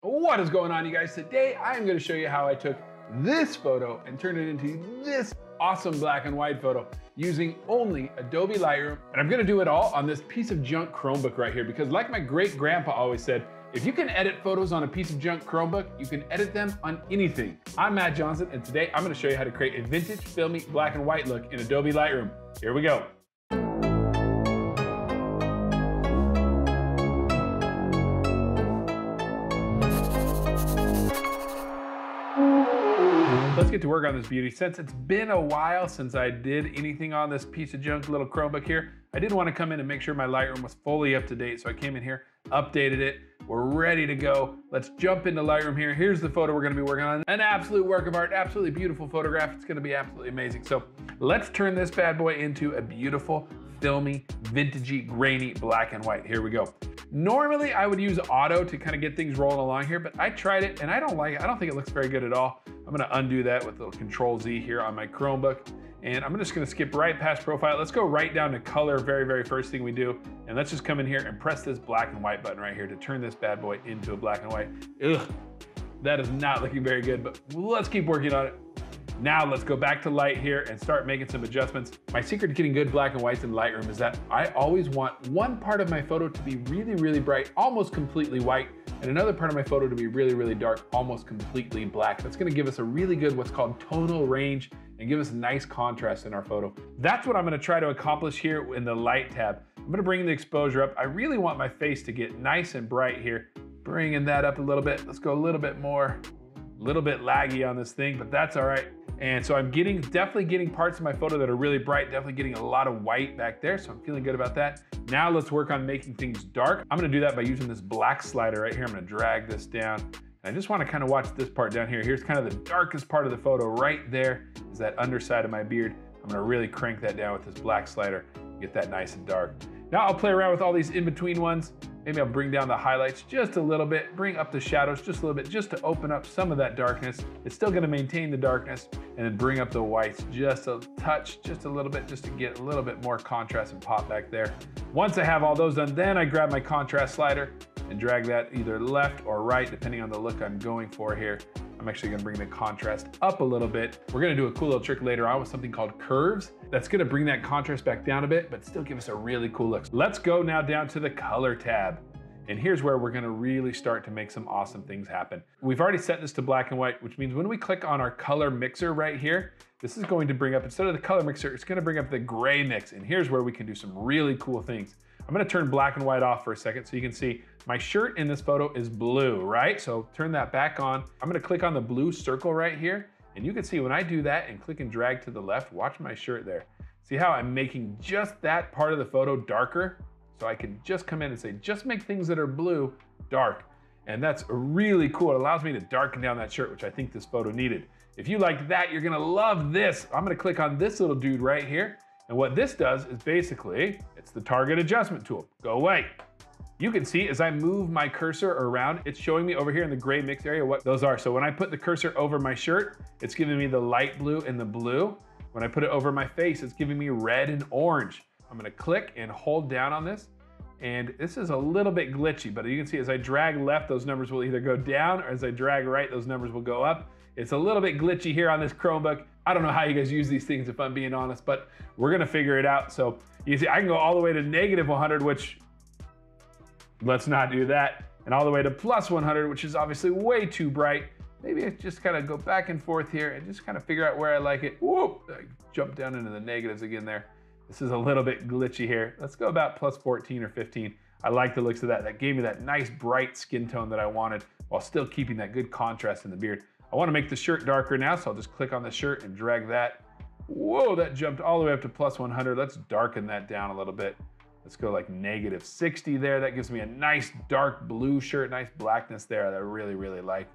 What is going on, you guys? Today I'm going to show you how I took this photo and turned it into this awesome black and white photo using only Adobe Lightroom. And I'm going to do it all on this piece of junk Chromebook right here, because like my great grandpa always said, if you can edit photos on a piece of junk Chromebook, you can edit them on anything. I'm Matt Johnson, and today I'm going to show you how to create a vintage filmy black and white look in Adobe Lightroom. Here we go. Let's get to work on this beauty. Since it's been a while since I did anything on this piece of junk little Chromebook here, I did want to come in and make sure my Lightroom was fully up to date. So I came in here, updated it. We're ready to go. Let's jump into Lightroom here. Here's the photo we're going to be working on. An absolute work of art, absolutely beautiful photograph. It's going to be absolutely amazing. So let's turn this bad boy into a beautiful, filmy, vintagey, grainy black and white. Here we go. Normally I would use auto to kind of get things rolling along here, but I tried it and I don't like it. I don't think it looks very good at all. I'm gonna undo that with a little Control Z here on my Chromebook. And I'm just gonna skip right past profile. Let's go right down to color, very first thing we do. And let's just come in here and press this black and white button right here to turn this bad boy into a black and white. Ugh, that is not looking very good, but let's keep working on it. Now let's go back to light here and start making some adjustments. My secret to getting good black and whites in Lightroom is that I always want one part of my photo to be really bright, almost completely white, and another part of my photo to be really dark, almost completely black. That's gonna give us a really good what's called tonal range and give us nice contrast in our photo. That's what I'm gonna try to accomplish here in the light tab. I'm gonna bring the exposure up. I really want my face to get nice and bright here. Bringing that up a little bit. Let's go a little bit more. A little bit laggy on this thing, but that's all right. And so I'm definitely getting parts of my photo that are really bright, definitely getting a lot of white back there, so I'm feeling good about that. Now let's work on making things dark. I'm gonna do that by using this black slider right here. I'm gonna drag this down. And I just wanna kind of watch this part down here. Here's kind of the darkest part of the photo right there is that underside of my beard. I'm gonna really crank that down with this black slider, get that nice and dark. Now I'll play around with all these in-between ones. Maybe I'll bring down the highlights just a little bit, bring up the shadows just a little bit, just to open up some of that darkness. It's still gonna maintain the darkness, and then bring up the whites just a touch, just a little bit, just to get a little bit more contrast and pop back there. Once I have all those done, then I grab my contrast slider and drag that either left or right, depending on the look I'm going for here. I'm actually gonna bring the contrast up a little bit. We're gonna do a cool little trick later on with something called curves. That's gonna bring that contrast back down a bit, but still give us a really cool look. Let's go now down to the color tab. And here's where we're gonna really start to make some awesome things happen. We've already set this to black and white, which means when we click on our color mixer right here, this is going to bring up, instead of the color mixer, it's gonna bring up the gray mix. And here's where we can do some really cool things. I'm gonna turn black and white off for a second so you can see my shirt in this photo is blue, right? So turn that back on. I'm gonna click on the blue circle right here, and you can see when I do that and click and drag to the left, watch my shirt there. See how I'm making just that part of the photo darker? So I can just come in and say, just make things that are blue dark. And that's really cool. It allows me to darken down that shirt, which I think this photo needed. If you like that, you're gonna love this. I'm gonna click on this little dude right here. And what this does is basically, it's the target adjustment tool. Go away. You can see as I move my cursor around, it's showing me over here in the gray mix area what those are. So when I put the cursor over my shirt, it's giving me the light blue and the blue. When I put it over my face, it's giving me red and orange. I'm gonna click and hold down on this. And this is a little bit glitchy, but you can see as I drag left, those numbers will either go down, or as I drag right, those numbers will go up. It's a little bit glitchy here on this Chromebook. I don't know how you guys use these things, if I'm being honest, but we're gonna figure it out. So you see, I can go all the way to -100, which let's not do that. And all the way to +100, which is obviously way too bright. Maybe I just kind of go back and forth here and just kind of figure out where I like it. Whoop, I jumped down into the negatives again there. This is a little bit glitchy here. Let's go about +14 or 15. I like the looks of that. That gave me that nice bright skin tone that I wanted while still keeping that good contrast in the beard. I want to make the shirt darker now, so I'll just click on the shirt and drag that. Whoa, that jumped all the way up to +100. Let's darken that down a little bit. Let's go like -60 there. That gives me a nice dark blue shirt, nice blackness there that I really like.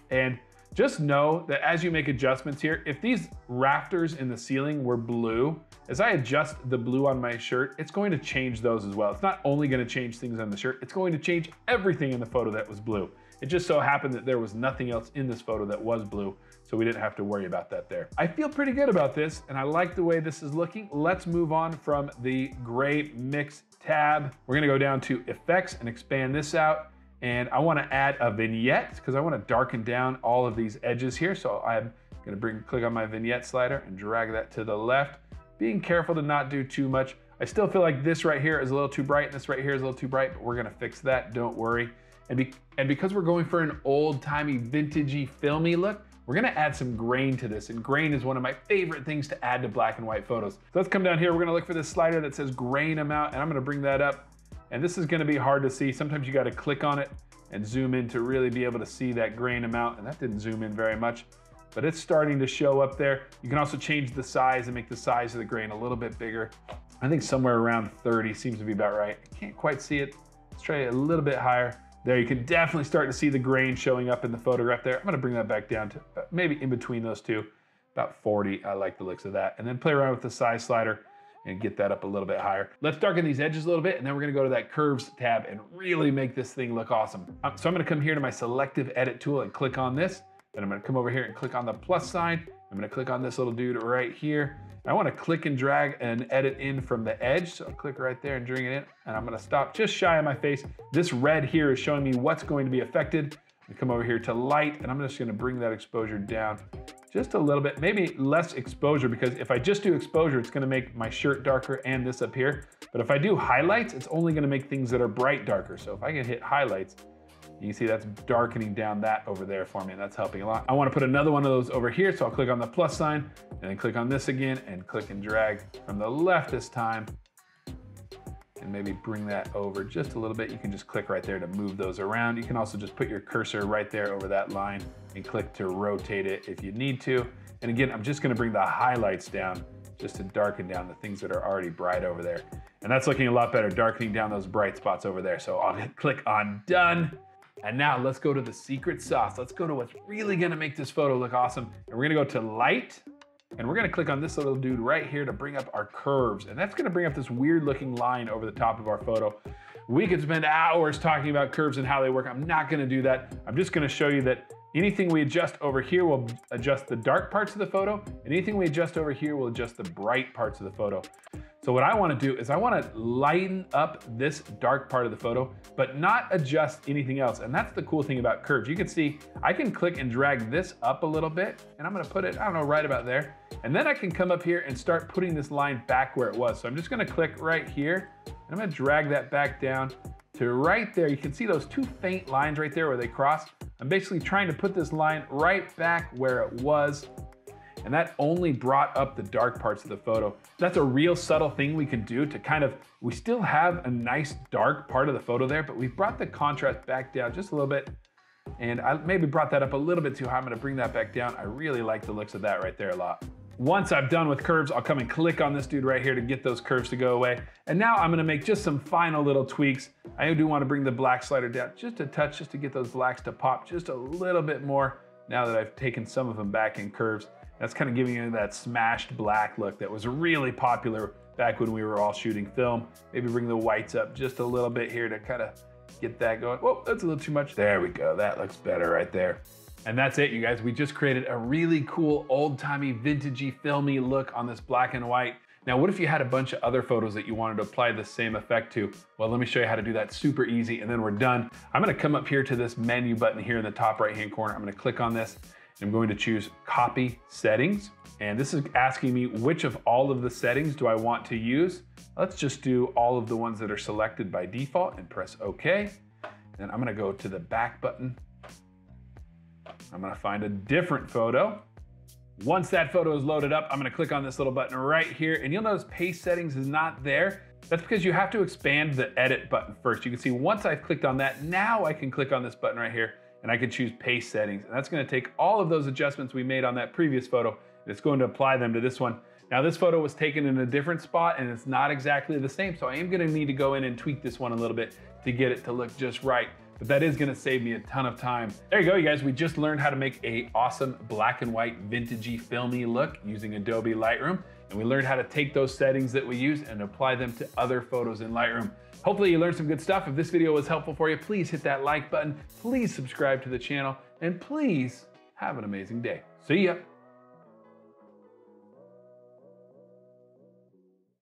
And just know that as you make adjustments here, if these rafters in the ceiling were blue, as I adjust the blue on my shirt, it's going to change those as well. It's not only going to change things on the shirt, it's going to change everything in the photo that was blue. It just so happened that there was nothing else in this photo that was blue, so we didn't have to worry about that there. I feel pretty good about this, and I like the way this is looking. Let's move on from the gray mix tab. We're gonna go down to effects and expand this out. And I want to add a vignette because I want to darken down all of these edges here. So I'm going to click on my vignette slider and drag that to the left, being careful to not do too much. I still feel like this right here is a little too bright and this right here is a little too bright, but we're going to fix that, don't worry. And because we're going for an old-timey, vintagey, filmy look, we're gonna add some grain to this, and grain is one of my favorite things to add to black and white photos. So let's come down here, we're gonna look for this slider that says grain amount, and I'm gonna bring that up. And this is gonna be hard to see. Sometimes you gotta click on it and zoom in to really be able to see that grain amount, and that didn't zoom in very much, but it's starting to show up there. You can also change the size and make the size of the grain a little bit bigger. I think somewhere around 30 seems to be about right. I can't quite see it. Let's try it a little bit higher. There, you can definitely start to see the grain showing up in the photograph there. I'm gonna bring that back down to maybe in between those two, about 40. I like the looks of that. And then play around with the size slider and get that up a little bit higher. Let's darken these edges a little bit, and then we're gonna go to that curves tab and really make this thing look awesome. So I'm gonna come here to my selective edit tool and click on this. Then I'm gonna come over here and click on the plus sign. I'm gonna click on this little dude right here. I want to click and drag and edit in from the edge. So I'll click right there and bring it in, and I'm going to stop just shy of my face. This red here is showing me what's going to be affected. I come over here to light, and I'm just going to bring that exposure down just a little bit, maybe less exposure, because if I just do exposure, it's going to make my shirt darker and this up here. But if I do highlights, it's only going to make things that are bright darker. So if I can hit highlights, you can see that's darkening down that over there for me, and that's helping a lot. I want to put another one of those over here, so I'll click on the plus sign, and then click on this again, and click and drag from the left this time, and maybe bring that over just a little bit. You can just click right there to move those around. You can also just put your cursor right there over that line and click to rotate it if you need to. And again, I'm just going to bring the highlights down just to darken down the things that are already bright over there. And that's looking a lot better, darkening down those bright spots over there. So I'll click on done. And now let's go to the secret sauce. Let's go to what's really gonna make this photo look awesome. And we're gonna go to light, and we're gonna click on this little dude right here to bring up our curves. And that's gonna bring up this weird looking line over the top of our photo. We could spend hours talking about curves and how they work. I'm not gonna do that. I'm just gonna show you that anything we adjust over here will adjust the dark parts of the photo, and anything we adjust over here will adjust the bright parts of the photo. So what I wanna do is I wanna lighten up this dark part of the photo, but not adjust anything else. And that's the cool thing about curves. You can see, I can click and drag this up a little bit, and I'm gonna put it, I don't know, right about there. And then I can come up here and start putting this line back where it was. So I'm just gonna click right here, and I'm gonna drag that back down to right there. You can see those two faint lines right there where they cross. I'm basically trying to put this line right back where it was, and that only brought up the dark parts of the photo. That's a real subtle thing we can do to kind of, we still have a nice dark part of the photo there, but we've brought the contrast back down just a little bit, and I maybe brought that up a little bit too high. I'm gonna bring that back down. I really like the looks of that right there a lot. Once I'm done with curves, I'll come and click on this dude right here to get those curves to go away. And now I'm gonna make just some final little tweaks. I do wanna bring the black slider down just a touch, just to get those blacks to pop just a little bit more now that I've taken some of them back in curves. That's kind of giving you that smashed black look that was really popular back when we were all shooting film. Maybe bring the whites up just a little bit here to kind of get that going. Whoa, that's a little too much. There we go, that looks better right there. And that's it, you guys. We just created a really cool old-timey, vintagey, filmy look on this black and white. Now, what if you had a bunch of other photos that you wanted to apply the same effect to? Well, let me show you how to do that super easy, and then we're done. I'm gonna come up here to this menu button here in the top right-hand corner. I'm gonna click on this. I'm going to choose copy settings. And this is asking me which of all of the settings do I want to use. Let's just do all of the ones that are selected by default and press OK. Then I'm gonna go to the back button. I'm gonna find a different photo. Once that photo is loaded up, I'm gonna click on this little button right here, and you'll notice paste settings is not there. That's because you have to expand the edit button first. You can see once I've clicked on that, now I can click on this button right here, and I can choose paste settings. And that's gonna take all of those adjustments we made on that previous photo, and it's going to apply them to this one. Now this photo was taken in a different spot and it's not exactly the same, so I am gonna need to go in and tweak this one a little bit to get it to look just right. But that is gonna save me a ton of time. There you go, you guys. We just learned how to make a awesome black and white, vintagey, filmy look using Adobe Lightroom. And we learned how to take those settings that we use and apply them to other photos in Lightroom. Hopefully you learned some good stuff. If this video was helpful for you, please hit that like button. Please subscribe to the channel, and please have an amazing day. See ya.